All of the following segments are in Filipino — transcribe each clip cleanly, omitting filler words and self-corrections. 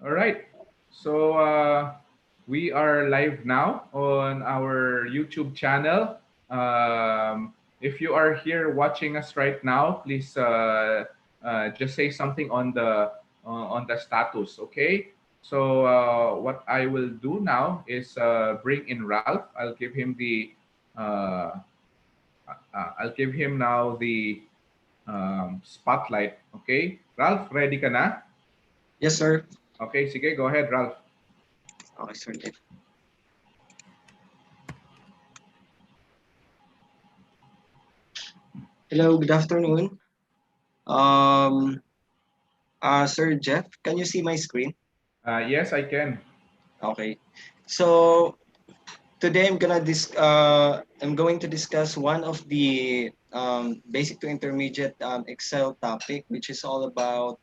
All right. So we are live now on our YouTube channel. If you are here watching us right now, please just say something on the status. Okay. So what I will do now is bring in Ralph. Uh, I'll give him now the spotlight. Okay, Ralph, ready ka na? Yes, sir. Okay, sige, go ahead, Ralph. Okay, sir. Hello, good afternoon. Um, Sir Jeff, can you see my screen? Yes, I can. Okay. So today I'm going to discuss one of the basic to intermediate Excel topic, which is all about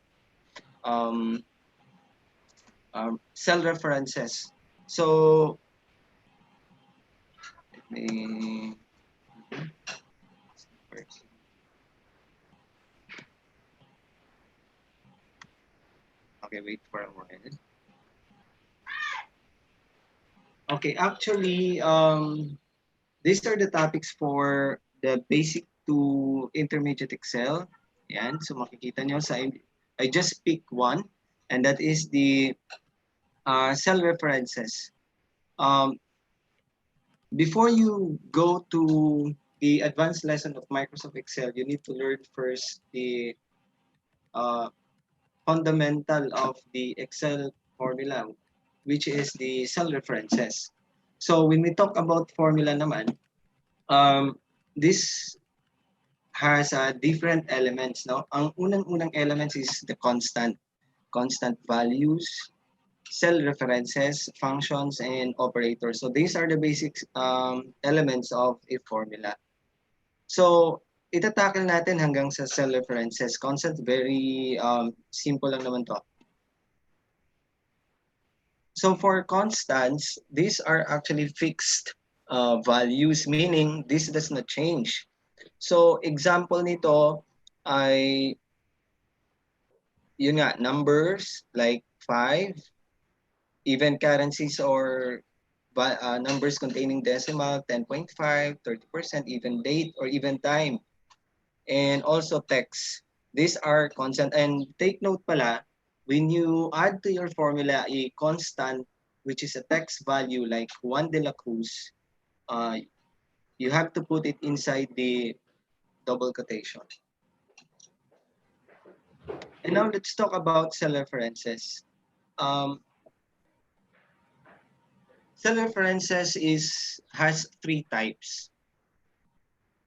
um, cell references. So let me okay, wait for a while. Okay, actually, these are the topics for the basic to intermediate Excel. Yan. So makikita nyo I just pick one, and that is the cell references. Um, Before you go to the advanced lesson of Microsoft Excel, you need to learn first the uh, fundamental of the Excel formula, which is the cell references. So when we talk about formula naman, this has different elements. No? Ang unang-unang elements is the constant values, cell references, functions, and operators. So these are the basic elements of a formula. So itatakil natin hanggang sa cell references. Concept very simple lang naman to. So for constants, these are actually fixed values, meaning this does not change. So example nito ay yun nga, numbers like 5, even currencies or numbers containing decimal, 10.5, 30%, even date or even time, and also text. These are constant. And take note pala, when you add to your formula a constant, which is a text value like Juan de la Cruz, uh, you have to put it inside the double quotation. And now let's talk about cell references. Um, Cell references has three types.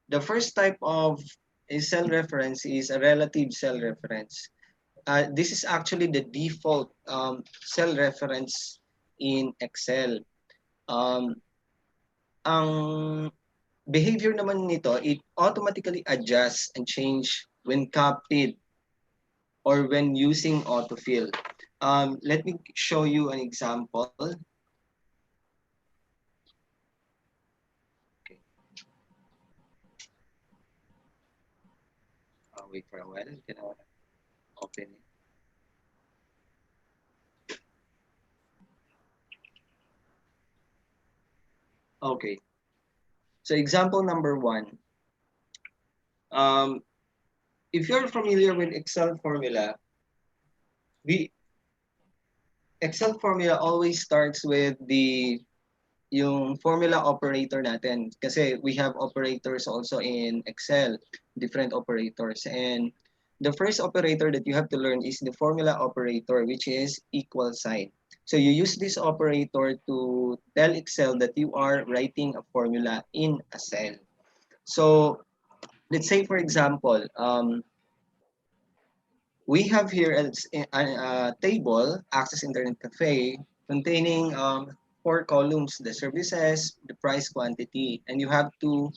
The first type of a cell reference is a relative cell reference. This is actually the default cell reference in Excel. Um, ang behavior naman nito, it automatically adjusts and change when copied or when using autofill. Let me show you an example. Okay. Wait for a while. Can I open it? Okay. So example number one. Um, if you're familiar with Excel formula, we Excel formula always starts with yung formula operator natin kasi we have operators also in Excel, different operators. And the first operator that you have to learn is the formula operator, which is equal sign. So you use this operator to tell Excel that you are writing a formula in a cell. So let's say, for example, we have here a table, Access Internet Cafe, containing four columns, the services, the price, quantity, and you have to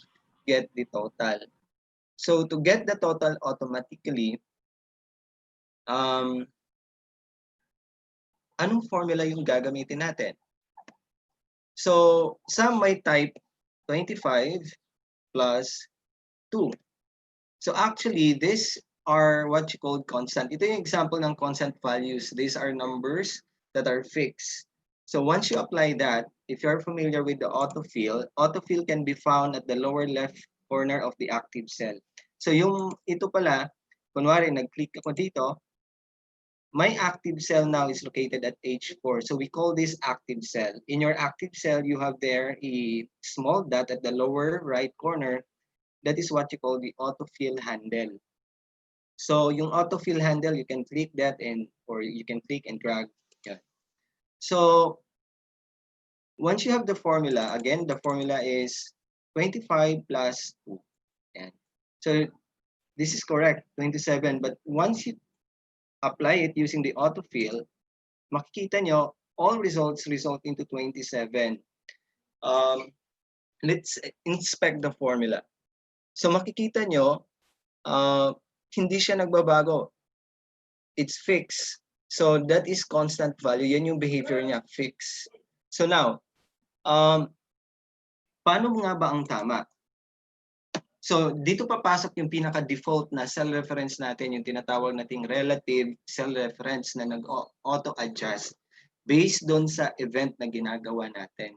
get the total. So to get the total automatically, um, anong formula yung gagamitin natin? So some might type 25 plus 2. So actually, these are what you call constant. Ito yung example ng constant values. These are numbers that are fixed. So once you apply that, if you're familiar with the autofill can be found at the lower left corner of the active cell. So yung ito pala, kunwari nag-click ako dito, my active cell now is located at H4. So we call this active cell. In your active cell, you have there a small dot at the lower right corner. That is what you call the autofill handle. So yung autofill handle, you can click that or you can click and drag. Yeah. So once you have the formula, again, the formula is 25 plus 2. Yan. So this is correct, 27. But once you apply it using the autofill, makikita nyo, all results result into 27. Let's inspect the formula. So makikita nyo, hindi siya nagbabago. It's fixed. So that is constant value. Yan yung behavior niya, fixed. So now, paano nga ba ang tama? So dito papasok yung pinaka-default na cell reference natin, yung tinatawag nating relative cell reference na nag-auto-adjust based doon sa event na ginagawa natin.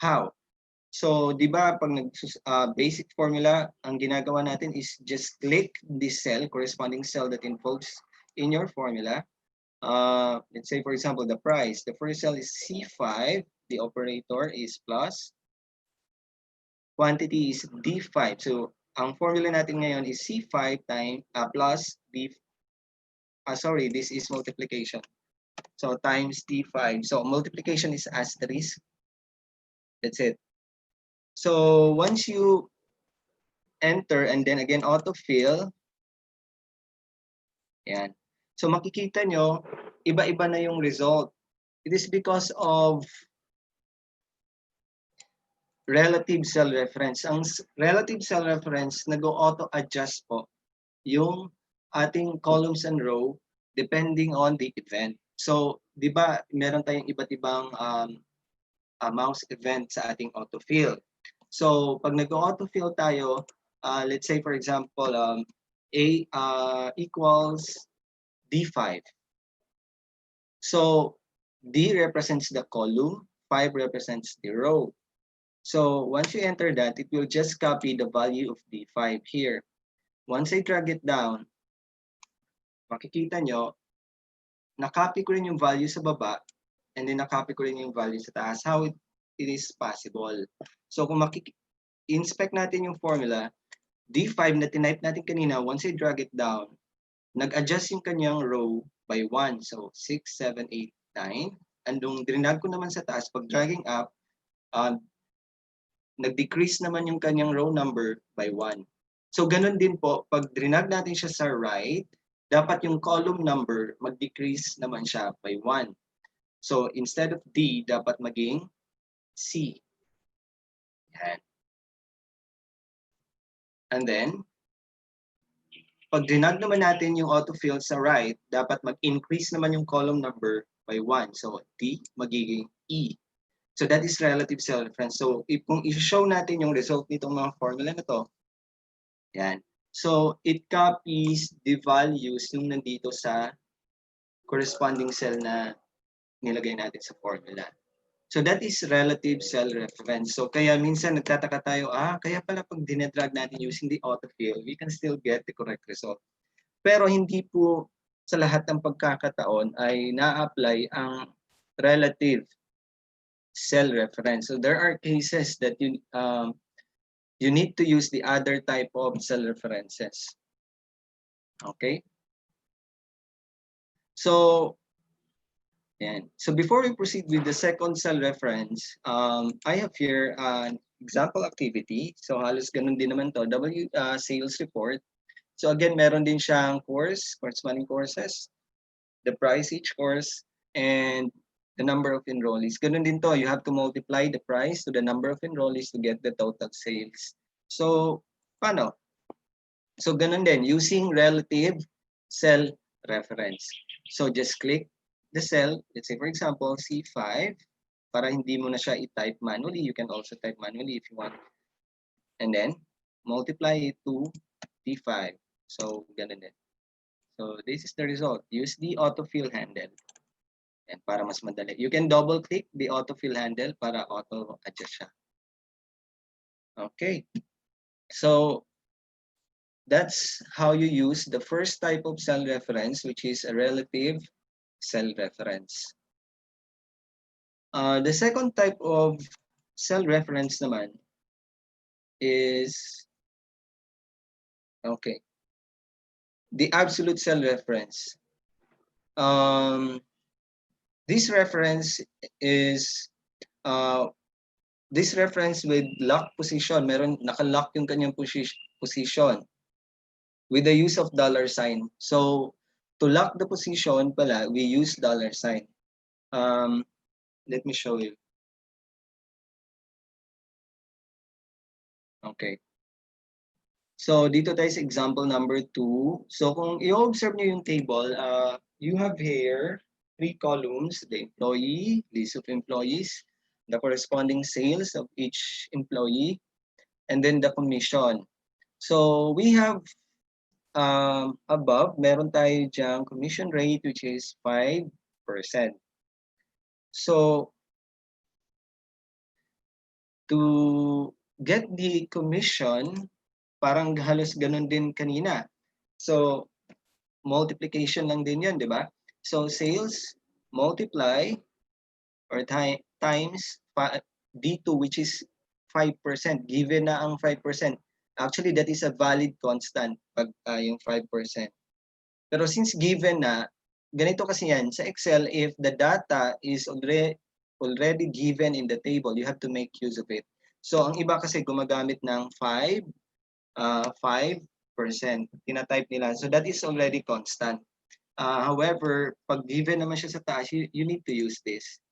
How? So, di ba, pag basic formula, ang ginagawa natin is just click this cell, corresponding cell that involves in your formula. Let's say, for example, the price. The first cell is C5. The operator is plus. Quantity is D5. So, ang formula natin ngayon is C5 plus D. Sorry, this is multiplication. So, times D5. So, multiplication is asterisk. That's it. So once you enter and then again autofill, yan. So makikita nyo, iba-iba na yung result. It is because of relative cell reference. Ang relative cell reference, nag-auto-adjust po yung ating columns and row depending on the event. So, di ba, meron tayong iba't ibang mouse event sa ating autofill. So, pag nag-autofill tayo, let's say for example, A equals D5. So, D represents the column, 5 represents the row. So, once you enter that, it will just copy the value of D5 here. Once I drag it down, makikita nyo, na-copy ko rin yung value sa baba, and then na-copy ko rin yung value sa taas. How it is possible. So kung inspect natin yung formula, D5 na tinype natin kanina, once I drag it down, nag-adjust yung kanyang row by 1. So 6, 7, 8, 9. And nung drinag ko naman sa taas, pag dragging up, nag-decrease naman yung kanyang row number by 1. So ganun din po, pag drinag natin siya sa right, dapat yung column number mag-decrease naman siya by 1. So instead of D, dapat maging C. Yan. And then, pag drinag naman natin yung autofill sa right, dapat mag-increase naman yung column number by 1. So D magiging E. So that is relative cell reference. So kung i-show natin yung result nitong mga formula na to, yan. So it copies the values yung nandito sa corresponding cell na nilagay natin sa formula. So that is relative cell reference. So kaya minsan nagtataka tayo, kaya pala pag dinedrag natin using the autofill, we can still get the correct result. Pero hindi po sa lahat ng pagkakataon ay na-apply ang relative cell reference. So there are cases that you need to use the other type of cell references. Okay? So, yan. So before we proceed with the second cell reference, I have here an example activity. So halos ganun din naman to, sales report. So again, meron din siyang course, corresponding courses, the price each course, and the number of enrollees. Ganun din to, you have to multiply the price to the number of enrollees to get the total sales. So, paano? So ganun din, using relative cell reference. So just click the cell, let's say for example, C5, para hindi mo na siya i-type manually. You can also type manually if you want. And then, multiply it to D5. So, ganun din. So this is the result. Use the autofill handle. And para mas madali. You can double click the autofill handle para auto adjust siya. Okay. So that's how you use the first type of cell reference, which is a relative cell reference. The second type of cell reference naman is, okay, the absolute cell reference. This reference is this reference with lock position. Meron naka-lock yung kanyang position with the use of dollar sign. So to lock the position pala, we use dollar sign. Let me show you. Okay. So dito tayo sa example number 2. So kung i-observe niyo yung table, you have here 3 columns: the employee, list of employees, the corresponding sales of each employee, and then the commission. So we have above, meron tayo diyang commission rate which is 5%. So to get the commission, parang halos ganun din kanina. So multiplication lang din yan, di ba? So sales multiply or times D2, which is 5%. Given na ang 5%. Actually, that is a valid constant pag yung 5%. Pero since given na, ganito kasi yan, sa Excel, if the data is already given in the table, you have to make use of it. So ang iba kasi gumagamit ng 5%. Tina-type nila. So that is already constant. However, pag given naman siya sa taas, you need to use this.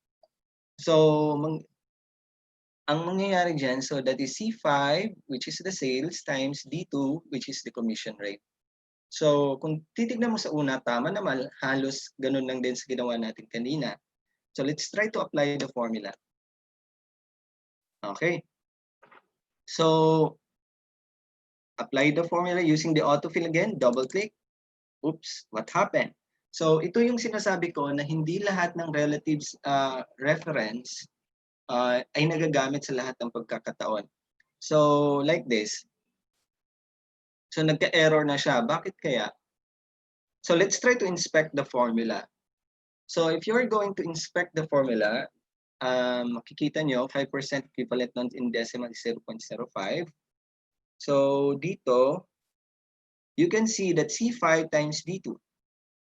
So, ang mangyayari dyan, so that is C5, which is the sales, times D2, which is the commission rate. So, kung titignan mo sa una, tama naman, halos ganun lang din sa ginawa natin kanina. So, let's try to apply the formula. Okay. So, apply the formula using the autofill again, double click. Oops, what happened? So, ito yung sinasabi ko na hindi lahat ng relatives reference ay nagagamit sa lahat ng pagkakataon. So, like this. So, nagka-error na siya. Bakit kaya? So, let's try to inspect the formula. So, if you're going to inspect the formula, makikita nyo, 5% equivalent noun in decimal is 0.05. So, dito, you can see that C5 times D2.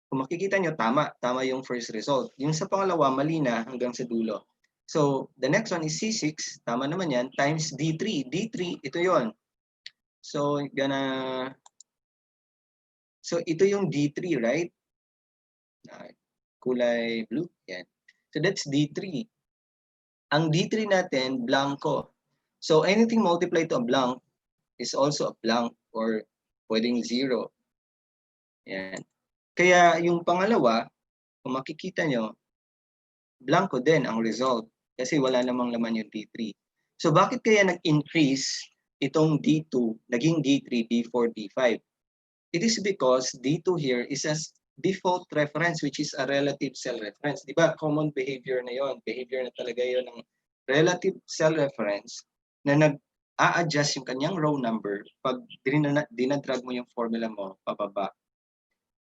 Kung makikita nyo, tama yung first result. Yung sa pangalawa, mali na hanggang sa dulo. So, the next one is C6, tama naman yan, times D3. D3, ito yon. So, ito yung D3, right? Kulay blue, yan. So, that's D3. Ang D3 natin, blanco. So, anything multiplied to a blank is also a blank or pwedeng 0. Yan. Kaya yung pangalawa, kung makikita nyo, blanco din ang result kasi wala namang laman yung D3. So bakit kaya nag-increase itong D2, naging D3, D4, D5? It is because D2 here is a default reference which is a relative cell reference. Di ba? Common behavior na yon. Behavior na talaga yon ng relative cell reference na nag-a-adjust yung kanyang row number pag dinadrag mo yung formula mo pababa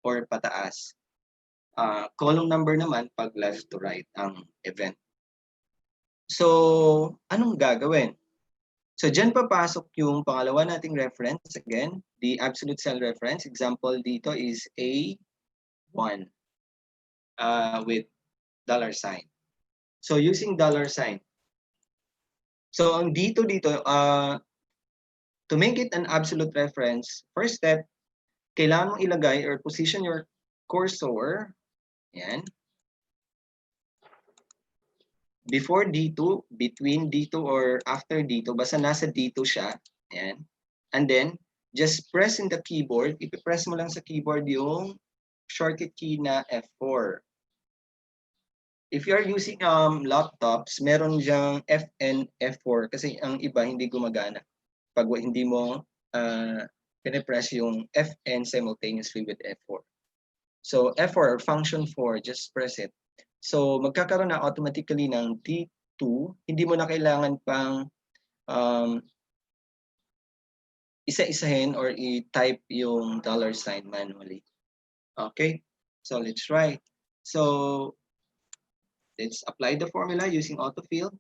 or pataas. Column number naman pag left to right ang event. So, anong gagawin? So, dyan papasok yung pangalawa nating reference. Again, the absolute cell reference. Example dito is A1 with dollar sign. So, using dollar sign. So, ang dito, to make it an absolute reference, first step, kailangan mong ilagay or position your cursor, yan, before D2, between D2 or after D2, basta nasa D2 siya, yan. And then, just press in the keyboard, ipipress mo lang sa keyboard yung shortcut key na F4. If you are using laptops, meron diyang FN F4 kasi ang iba hindi gumagana pag hindi mo pinipress yung FN simultaneously with F4. So F4 or function 4, just press it. So magkakaroon na automatically ng D2. Hindi mo na kailangan pang um, isa-isahin or i-type yung $sign manually. Okay, so let's try. So let's apply the formula using autofill.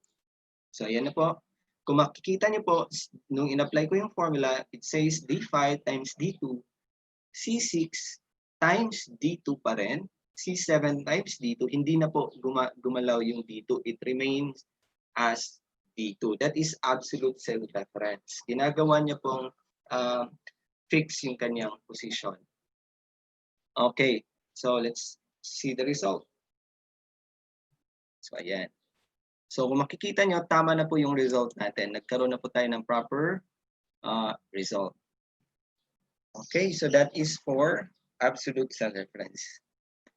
So ayan na po. Kung makikita niyo po, nung in-apply ko yung formula, it says D5 times D2, C6 times D2 pa rin, C7 times D2, hindi na po gumalaw yung D2. It remains as D2. That is absolute cell reference. Ginagawa niya pong fix yung kanyang position. Okay, so let's see the result. So ayan. So kung makikita nyo, tama na po yung result natin. Nagkaroon na po tayo ng proper result. Okay, so that is for absolute cell reference.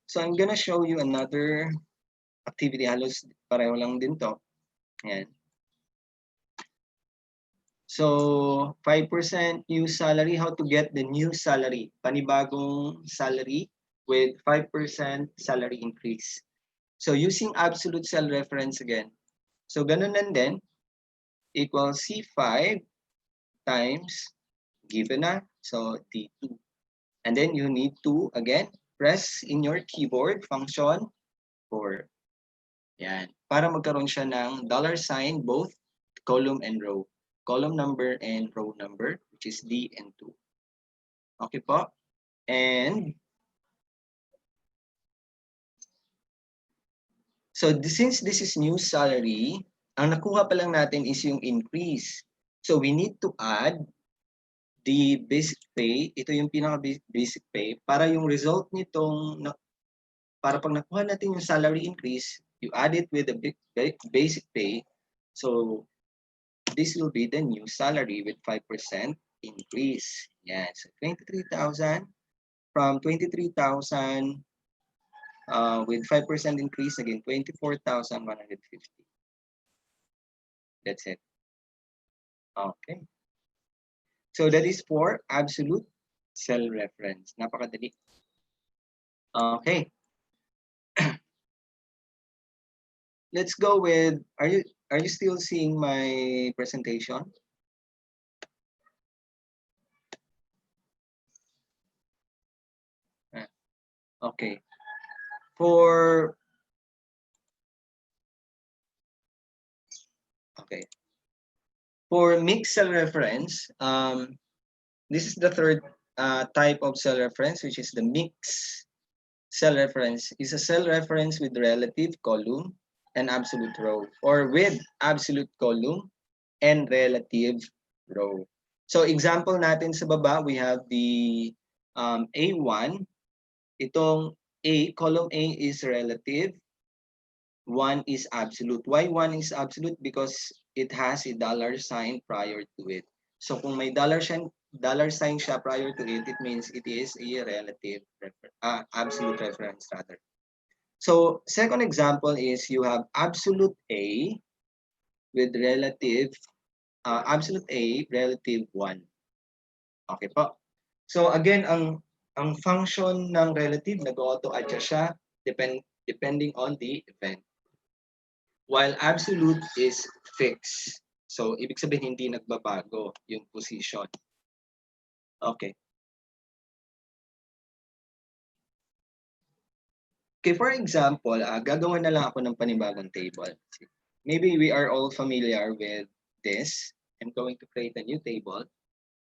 So I'm gonna show you another activity. Halos pareho lang din to. Ayan. So 5% new salary. How to get the new salary? Panibagong salary with 5% salary increase. So using absolute cell reference again. So ganun lang din, equals C5 times given na, so D2. And then you need to, again, press in your keyboard function 4. Yan. Para magkaroon siya ng $sign, both column and row. Column number and row number, which is D and 2. Okay po? And so since this is new salary, ang nakuha pa lang natin is yung increase. So we need to add the basic pay. Ito yung pinaka-basic pay para yung result nitong, para pag nakuha natin yung salary increase, you add it with the basic pay. So this will be the new salary with 5% increase. Yan. So 23,000 from 23,000 with 5% increase, again, 24,150. That's it. Okay. So that is for absolute cell reference. Napakadali. Okay. Let's go with, are you still seeing my presentation? Okay. For mixed cell reference, this is the third type of cell reference, which is the mixed cell reference. Is a cell reference with relative column and absolute row, or with absolute column and relative row. So example natin sa baba, we have the A1. Itong A, column A is relative, 1 is absolute. Why 1 is absolute? Because it has a $sign prior to it. So kung may $sign siya prior to it, it means it is a relative absolute reference rather. So second example is you have absolute A with relative absolute A relative 1. Okay po. So again, ang function ng relative, nag-auto-adjust siya depending on the event. While absolute is fixed. So ibig sabihin hindi nagbabago yung position. Okay. Okay, for example, gagawa na lang ako ng panibagong table. Maybe we are all familiar with this. I'm going to create a new table.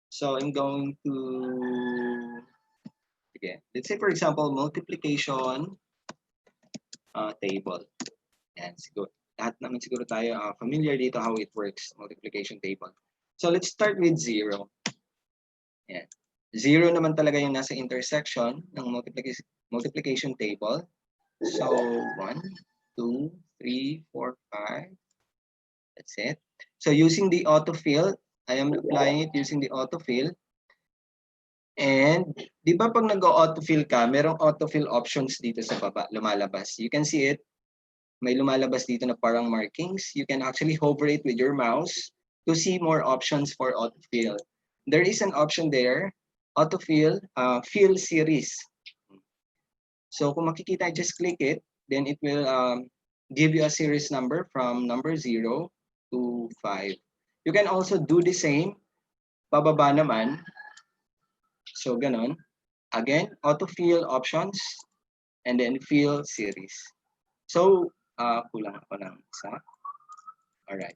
So I'm going to, again, let's say for example, multiplication table. Yan, siguro. Lahat naman siguro tayo familiar dito how it works, multiplication table. So let's start with 0. Yan. 0 naman talaga yung nasa intersection ng multiplication table. So 1, 2, 3, 4, 5. That's it. So using the autofill, I am applying it using the autofill. And di ba pag nag-autofill ka, merong autofill options dito sa baba, lumalabas. You can see it. May lumalabas dito na parang markings. You can actually hover it with your mouse to see more options for autofill. There is an option there, autofill, fill series. So kung makikita, just click it, then it will give you a series number from number 0 to 5. You can also do the same, pababa naman. So ganon. Again, autofill options, and then fill series. So, kulang ako ng isa. Alright.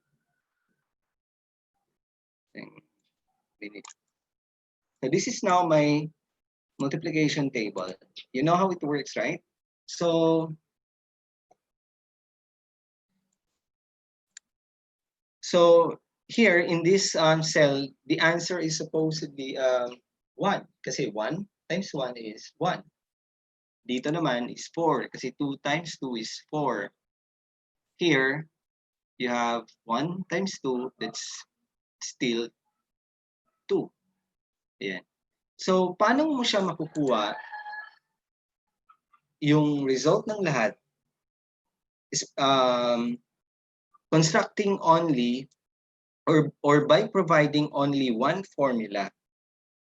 So this is now my multiplication table. You know how it works, right? So here in this cell, the answer is supposed to be 1. Kasi 1 times 1 is 1. Dito naman is 4. Kasi 2 times 2 is 4. Here, you have 1 times 2. That's still 2. Ayan. So, paano mo siya makukuha yung result ng lahat is constructing only or by providing only one formula.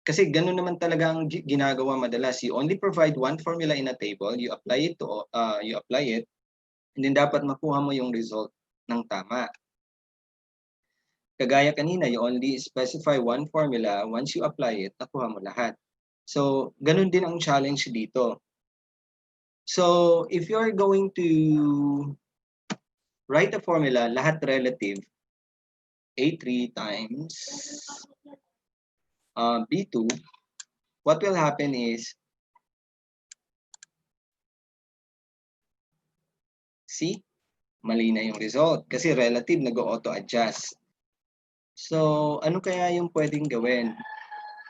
Kasi ganun naman talaga ang ginagawa madalas. You only provide one formula in a table, you apply it, and then dapat makuha mo yung result ng tama. Kagaya kanina, you only specify one formula, once you apply it, nakuha mo lahat. So, ganun din ang challenge dito. So, if you're going to write a formula, lahat relative, A3 times B2, what will happen is, see, mali na yung result kasi relative nag-auto-adjust. So, ano kaya yung pwedeng gawin?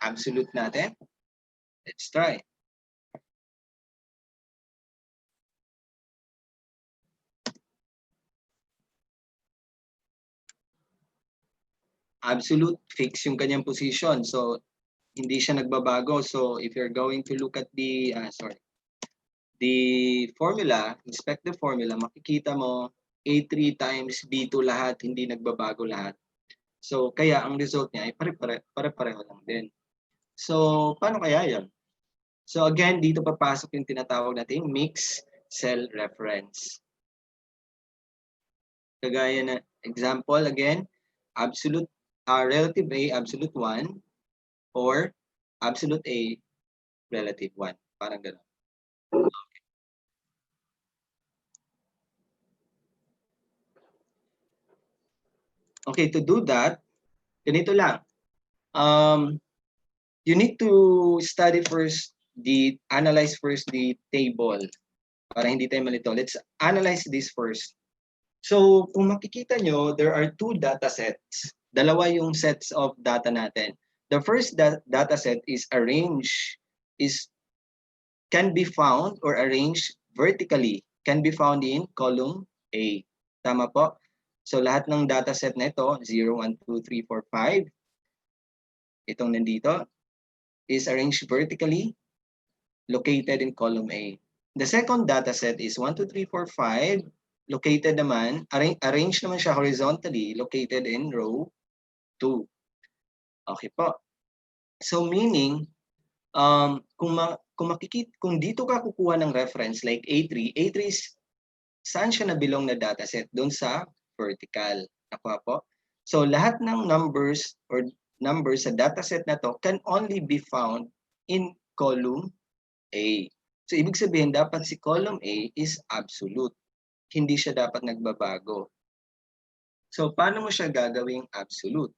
Absolute natin? Let's try. Absolute, fix yung kanyang position. So, hindi siya nagbabago. So, if you're going to look at the formula, inspect the formula, makikita mo A3 times B2 lahat, hindi nagbabago lahat. So, kaya ang result niya ay pare-pareho lang din. So, paano kaya yan? So, again, dito papasok yung tinatawag nating mixed cell reference. Kagaya na example, again, absolute relative A, absolute 1, or absolute A, relative 1. Parang gano'n. Okay, to do that, ganito lang. You need to analyze first the table para hindi tayo malito. Let's analyze this first. So, kung makikita nyo, there are two data sets. Dalawa yung sets of data natin. The first data set is can be found or arranged vertically. Can be found in column A. Tama po? So, lahat ng data set na ito, 0, 1, 2, 3, 4, 5, itong nandito, is arranged vertically, located in column A. The second data set is 1, 2, 3, 4, 5, located naman, arranged naman siya horizontally, located in row 2. Okay po. So meaning, kung dito ka kukuha ng reference like A3 is saan siya nabilong na dataset? Doon sa vertical. Nakuha po? So lahat ng numbers sa dataset na to can only be found in column A. So ibig sabihin, dapat si column A is absolute. Hindi siya dapat nagbabago. So paano mo siya gagawing absolute?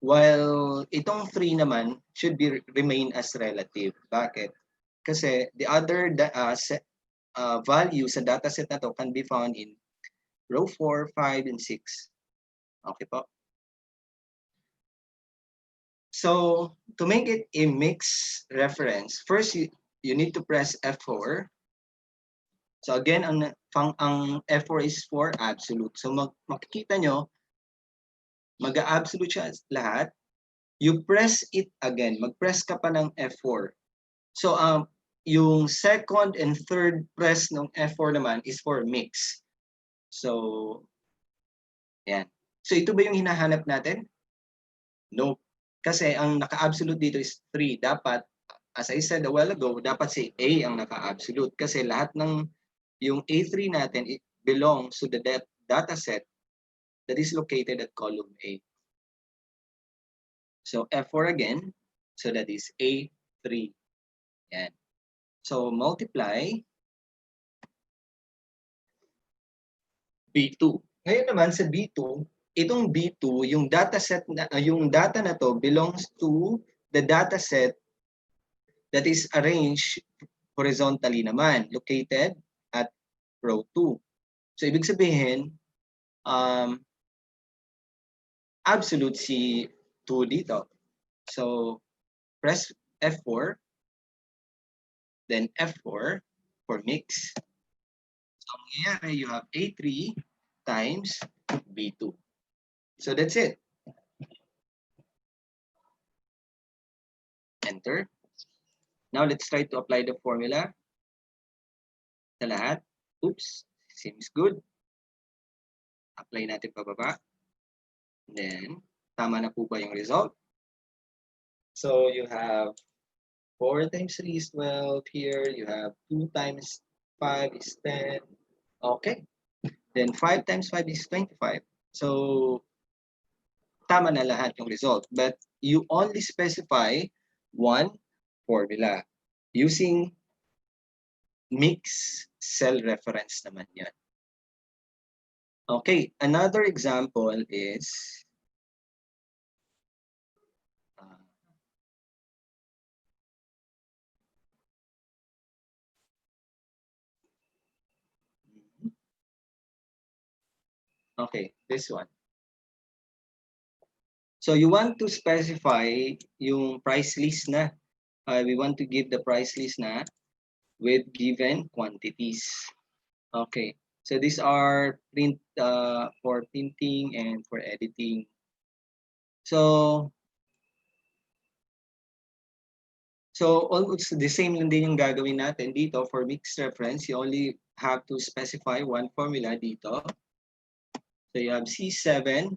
While itong 3 naman should remain as relative. Bakit? Kasi the other value sa dataset na to can be found in row 4, 5, and 6. Okay po? So, to make it a mixed reference, first you need to press F4. So again, ang F4 is for absolute. So makikita nyo, mag-absolute siya lahat. You press it again. Mag-press ka pa ng F4. So yung second and third press ng F4 naman is for mix. So, yan. So ito ba yung hinahanap natin? Nope. Kasi ang naka-absolute dito is 3. Dapat as I said a while ago, dapat si A ang naka-absolute kasi lahat ng yung A3 natin, it belongs to the data set that is located at column A. So F4 again, so that is A3. Yan. So multiply B2. Ngayon naman sa B2, itong B2, yung data set na yung data na to belongs to the data set that is arranged horizontally naman, located at row 2. So ibig sabihin, absolute si 2 dito. So press F4, then F4 for mix. So mangyayari, you have A3 times B2. So that's it. Enter. Now let's try to apply the formula sa lahat. Oops, seems good. Apply natin pababa. Then, tama na po ba yung result? So you have 4 times 3 is 12 here. You have 2 times 5 is 10. Okay. Then 5 times 5 is 25. So, tama na lahat yung result. But you only specify one formula using mix cell reference naman yan. Okay, another example is okay, this one. So you want to specify yung price list na. We want to give the price list na with given quantities. Okay, so these are for printing and for editing. So almost the same lang din yung gagawin natin dito for mixed reference. You only have to specify one formula dito. So you have C7.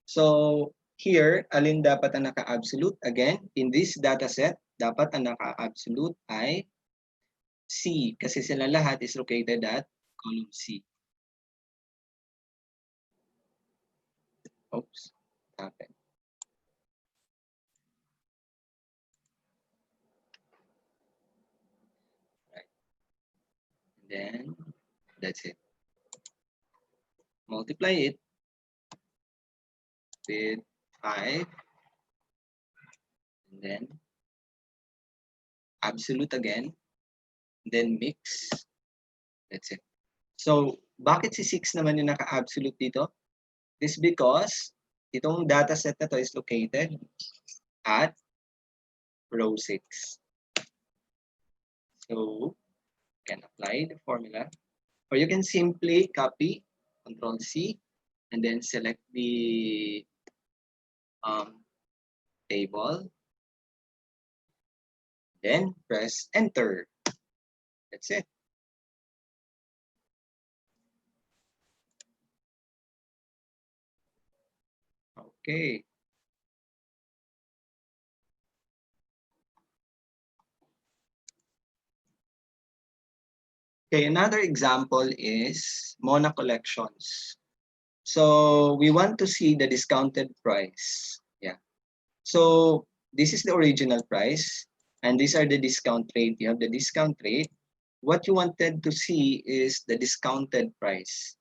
So here, alin dapat ang naka-absolute? Again, in this data set, dapat ang naka-absolute ay C kasi sila lahat is located at column C. Oops, happened. Right. And then, that's it. Multiply it with 5. And then, absolute again. Then mix. That's it. So, bakit si 6 naman yung naka-absolute dito? This because itong data set na to is located at row 6. So, you can apply the formula. Or you can simply copy, Control C, and then select the table. Then press Enter. That's it. Okay. Okay, another example is Mona collections. So we want to see the discounted price. Yeah. So this is the original price, and these are the discount rate. You have the discount rate. What you wanted to see is the discounted price.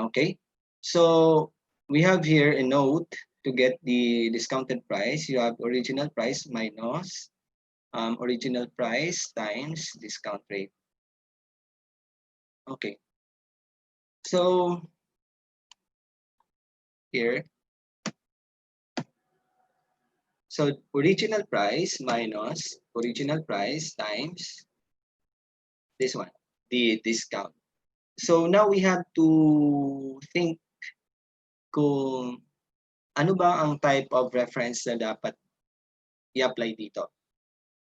Okay. So we have here a note to get the discounted price. You have original price minus original price times discount rate. Okay. So here, so original price minus original price times this one, the discount. So now we have to think kung ano ba ang type of reference na dapat i-apply dito.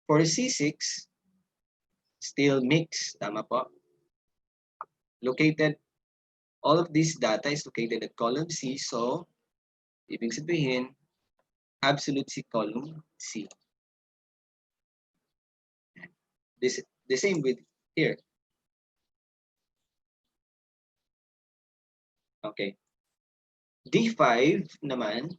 For C6, still mix, tama po. Located, all of this data is located at column C, so ibig sabihin, absolute si column C. the same with here. Okay. D5 naman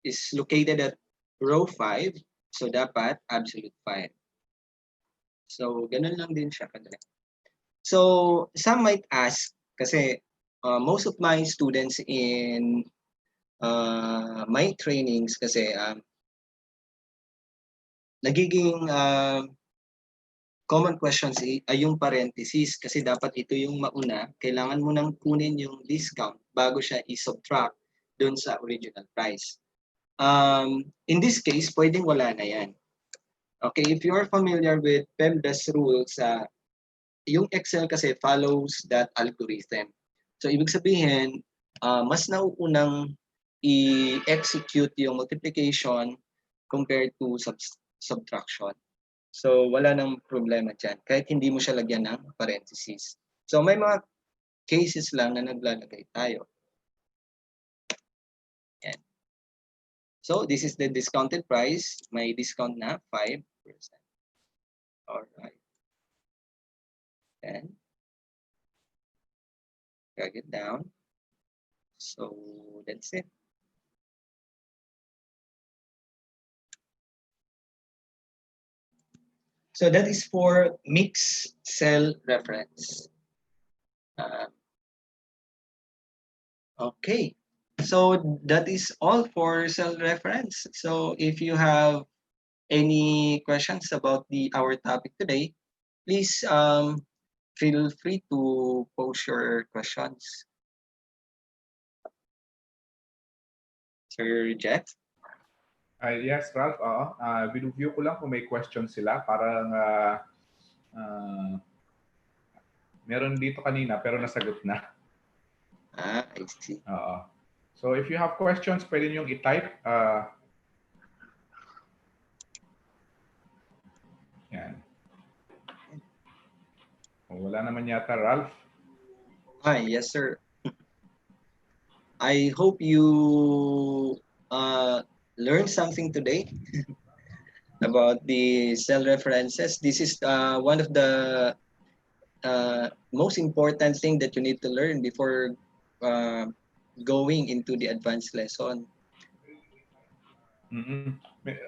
is located at row 5. So, dapat absolute 5. So, ganun lang din siya kadali. So, some might ask, kasi most of my students in my trainings kasi nagiging common questions ay yung parentheses kasi dapat ito yung mauna. Kailangan mo nang kunin yung discount bago siya i-subtract dun sa original price. In this case, pwedeng wala na yan. Okay, if you are familiar with PEMDAS rules, yung Excel kasi follows that algorithm. So, ibig sabihin, mas nauunang i-execute yung multiplication compared to subtraction. So, wala nang problema dyan. Kahit hindi mo siya lagyan ng parentheses. So, may mga cases lang na naglalagay tayo. Yan. So, this is the discounted price. May discount na 5%. Alright. Then, drag it down. So, that's it. So that is for mixed cell reference. Okay, so that is all for cell reference. So if you have any questions about our topic today, please feel free to post your questions. Sir Jeff? Yes, Ralph. Binuview ko lang kung may questions sila. Parang meron dito kanina pero nasagot na. I see. So if you have questions, pwede niyong i-type. Yan. Wala naman yata, Ralph. Yes, sir. I hope you learned something today about the cell references. This is one of the most important thing that you need to learn before going into the advanced lesson.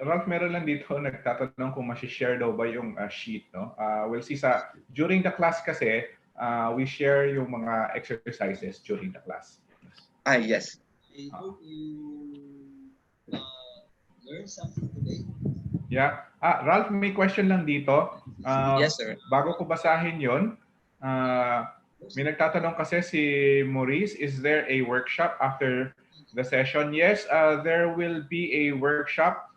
Ralph, meron lang dito nagtatanong kung share daw ba yung sheet, no? We'll see during the class kasi we share yung mga exercises during the class. Yes. I hope you learned something today. Yeah. Ralph, may question lang dito. Yes, sir. Bago ko basahin yon, may nagtatanong kasi si Maurice, is there a workshop after the session? Yes, there will be a workshop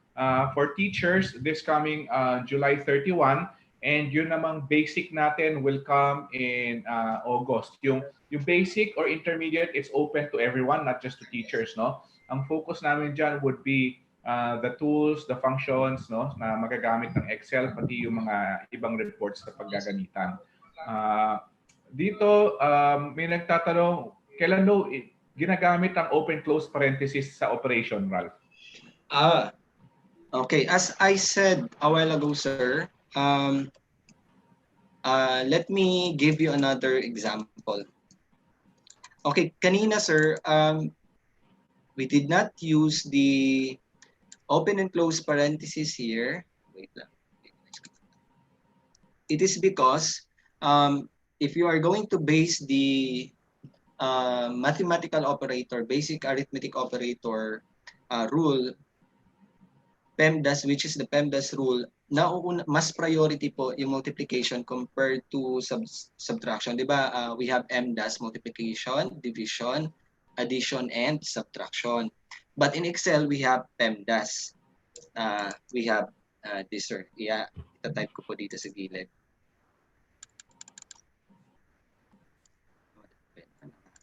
for teachers this coming July 31. And yun namang basic natin will come in August. Yung basic or intermediate, it's open to everyone, not just to teachers, no? Ang focus namin dyan would be the tools, the functions, no, na magagamit ng Excel, pati yung mga ibang reports na paggagamitan. Dito, may nagtatanong, kailan daw ginagamit ang open-close parenthesis sa operation, Ralph? Okay. As I said a while ago, sir, let me give you another example. Okay, kanina, sir, we did not use the open and close parentheses here. Wait lang. It is because if you are going to base the mathematical operator, basic arithmetic operator rule, PEMDAS, which is the PEMDAS rule, mas priority po yung multiplication compared to subtraction. Diba? We have MDAS, multiplication, division, addition, and subtraction. But in Excel, we have PEMDAS. We have this, sir. Yeah, itatype ko po dito sa gilid.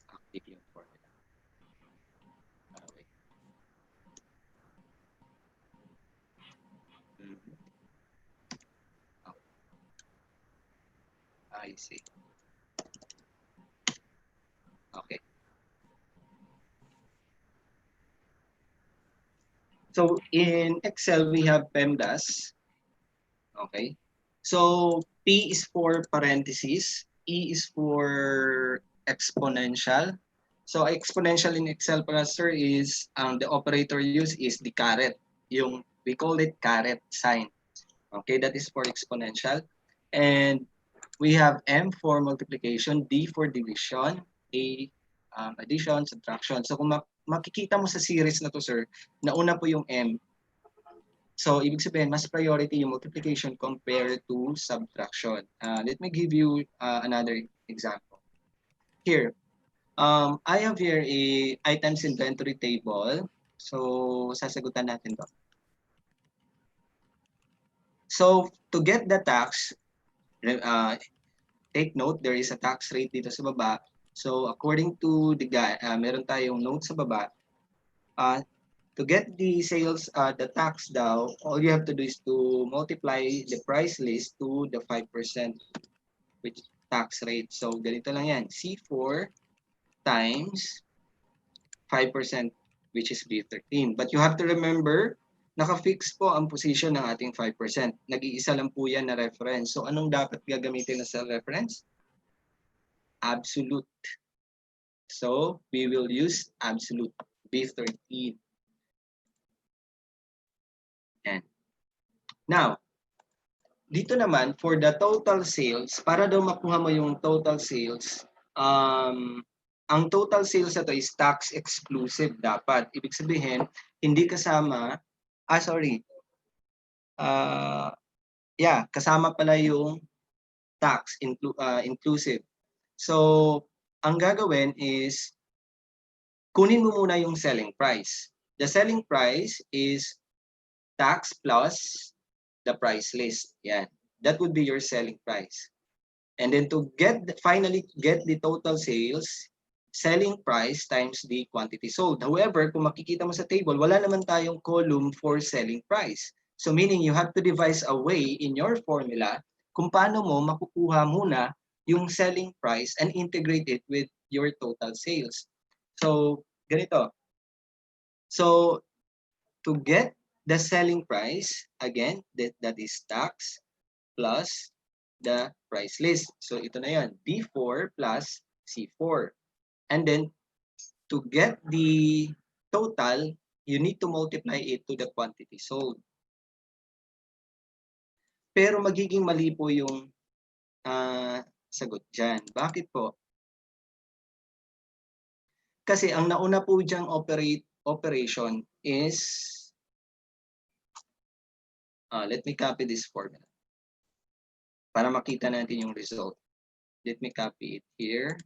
Active yung formula. Wait. I see. Okay. So in Excel, we have PEMDAS. Okay? So P is for parentheses, E is for exponential. So exponential in Excel para sir is the operator use is the caret. Yung we call it caret sign. Okay, that is for exponential. And we have M for multiplication, D for division, A addition, subtraction. So kung makikita mo sa series na to sir, nauna po yung M. So, ibig sabihin, mas priority yung multiplication compared to subtraction. Let me give you another example. Here, I have here a items inventory table. So, sasagutan natin to. So, to get the tax, take note, there is a tax rate dito sa baba. So, according to the guide, meron tayong note sa baba. To get the sales, the tax daw, all you have to do is to multiply the price list to the 5% which tax rate. So, ganito lang yan. C4 times 5% which is B13. But you have to remember, naka-fix po ang position ng ating 5%. Nag-iisa lang po yan na reference. So, anong dapat gagamitin na sa reference? Absolute. So, we will use absolute B13. And now, dito naman, for the total sales, para daw makuha mo yung total sales, ang total sales na to is tax exclusive dapat. Ibig sabihin, hindi kasama, kasama pala yung tax inclusive. So, ang gagawin is, kunin mo muna yung selling price. The selling price is tax plus the price list. Yan. That would be your selling price. And then to finally get the total sales, selling price times the quantity sold. However, kung makikita mo sa table, wala naman tayong column for selling price. So meaning you have to devise a way in your formula kung paano mo makukuha muna yung selling price and integrate it with your total sales. So, ganito. So, to get the selling price, again, that is tax plus the price list. So ito na yan, D4 plus C4. And then, to get the total, you need to multiply it to the quantity sold. Pero magiging mali po yung sagot dyan. Bakit po? Kasi ang nauna po dyang operation is, let me copy this formula para makita natin yung result. Let me copy it here.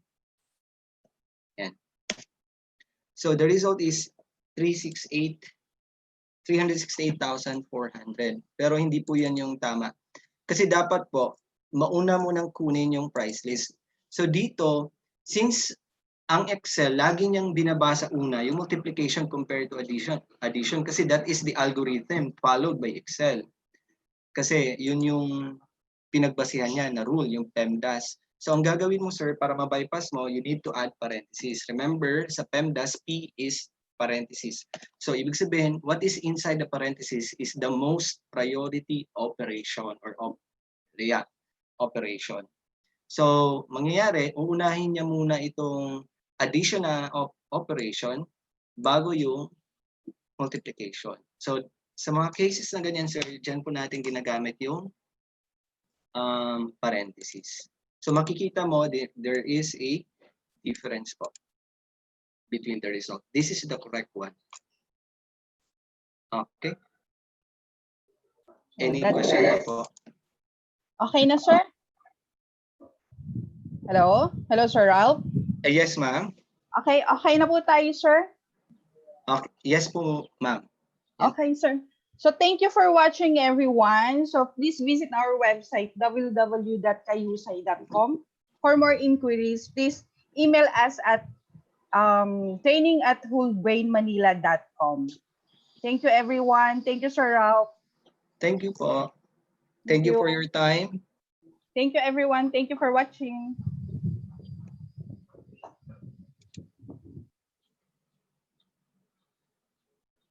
Yan. So the result is 368,400. Pero hindi po yan yung tama. Kasi dapat po, mauna mo nang kunin yung price list. So dito, since ang Excel, lagi niyang binabasa una yung multiplication compared to addition kasi that is the algorithm followed by Excel. Kasi yun yung pinagbasihan niya na rule, yung PEMDAS. So ang gagawin mo sir, para ma-bypass mo, you need to add parentheses. Remember, sa PEMDAS, P is parentheses. So ibig sabihin, what is inside the parentheses is the most priority operation or operation. So mangyayari, uunahin niya muna itong addition na operation bago yung multiplication. So sa mga cases na ganyan sir, dyan po natin ginagamit yung parentheses. So makikita mo there is a difference po between the result. This is the correct one. Okay. Any question na po? Okay na, sir? Hello? Hello, Sir Ralph? Yes, ma'am. Okay na po tayo, sir? Okay. Yes po, ma'am. Okay, sir. So thank you for watching, everyone. So please visit our website, www.kayusay.com. For more inquiries, please email us at training@wholebrainmanila.com. Thank you, everyone. Thank you, Sir Ralph. Thank you po. Thank you for your time. Thank you, everyone. Thank you for watching.